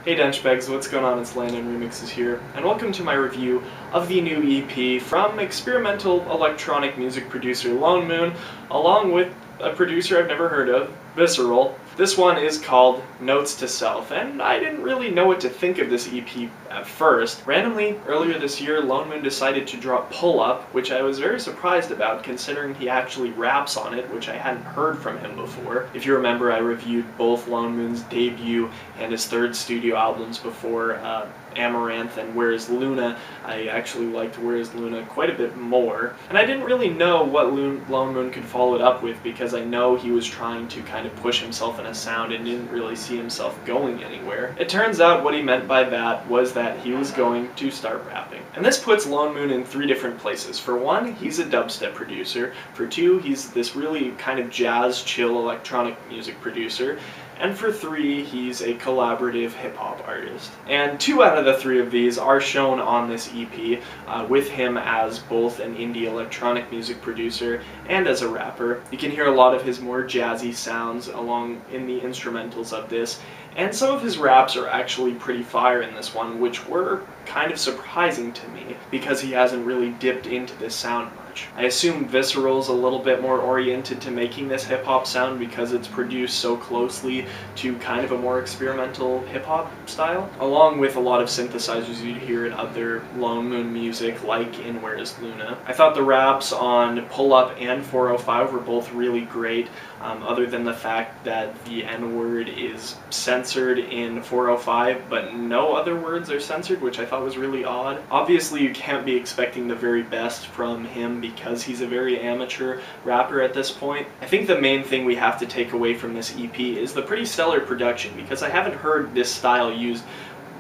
Hey Denchbags, what's going on? It's LoneMoon Remixes here, and welcome to my review of the new EP from experimental electronic music producer LoneMoon, along with a producer I've never heard of, Visceral. This one is called Notes to Self, and I didn't really know what to think of this EP at first. Randomly, earlier this year, LoneMoon decided to drop Pull Up, which I was very surprised about considering he actually raps on it, which I hadn't heard from him before. If you remember, I reviewed both LoneMoon's debut and his third studio albums before, Amaranth and Where Is Luna. I actually liked Where Is Luna quite a bit more, and I didn't really know what LoneMoon could follow it up with because I know he was trying to kind of push himself in a sound and didn't really see himself going anywhere. It turns out what he meant by that was that he was going to start rapping. And this puts LoneMoon in three different places. For one, he's a dubstep producer. For two, he's this really kind of jazz, chill, electronic music producer. And for three, he's a collaborative hip-hop artist. And two out of the three of these are shown on this EP, with him as both an indie electronic music producer and as a rapper. You can hear a lot of his more jazzy sounds along in the instrumentals of this, and some of his raps are actually pretty fire in this one, which were kind of surprising to me, because he hasn't really dipped into this sound much. I assume Visceral's a little bit more oriented to making this hip-hop sound because it's produced so closely to kind of a more experimental hip-hop style, along with a lot of synthesizers you'd hear in other LoneMoon music, like in Where Is Luna. I thought the raps on Pull Up and 405 were both really great, other than the fact that the N-word is censored in 405, but no other words are censored, which I thought was really odd. Obviously, you can't be expecting the very best from him because he's a very amateur rapper at this point. I think the main thing we have to take away from this EP is the pretty stellar production, because I haven't heard this style used.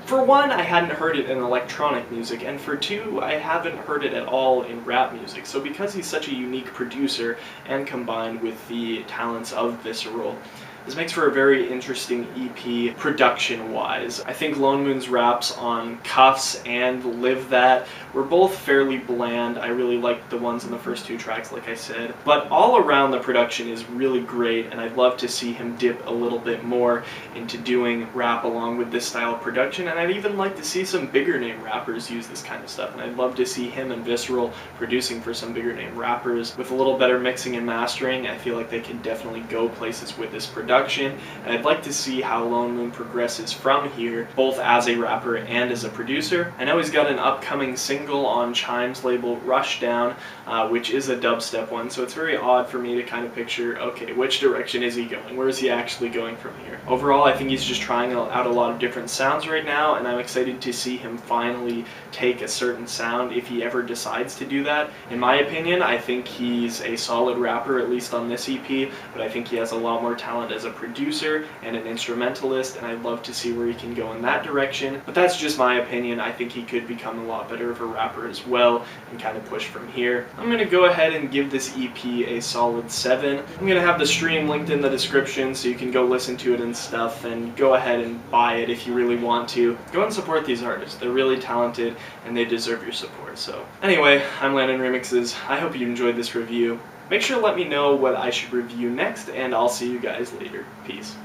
For one, I hadn't heard it in electronic music, and for two, I haven't heard it at all in rap music. So because he's such a unique producer, and combined with the talents of Visceral, this makes for a very interesting EP production-wise. I think LoneMoon's raps on Cuffs and Live That were both fairly bland. I really liked the ones in the first two tracks, like I said. But all around the production is really great, and I'd love to see him dip a little bit more into doing rap along with this style of production, and I'd even like to see some bigger name rappers use this kind of stuff, and I'd love to see him and Visceral producing for some bigger name rappers. With a little better mixing and mastering, I feel like they can definitely go places with this production. And I'd like to see how LoneMoon progresses from here, both as a rapper and as a producer. I know he's got an upcoming single on Chime's label, Rushdown, which is a dubstep one, so it's very odd for me to kind of picture, okay, which direction is he going? Where is he actually going from here? Overall, I think he's just trying out a lot of different sounds right now, and I'm excited to see him finally take a certain sound if he ever decides to do that. In my opinion, I think he's a solid rapper, at least on this EP, but I think he has a lot more talent as a producer and an instrumentalist, and I'd love to see where he can go in that direction. But that's just my opinion. I think he could become a lot better of a rapper as well and kind of push from here. I'm going to go ahead and give this EP a solid 7. I'm going to have the stream linked in the description so you can go listen to it and stuff, and go ahead and buy it if you really want to. Go and support these artists. They're really talented and they deserve your support. So anyway, I'm LoneMoon Remixes. I hope you enjoyed this review. Make sure to let me know what I should review next, and I'll see you guys later. Peace.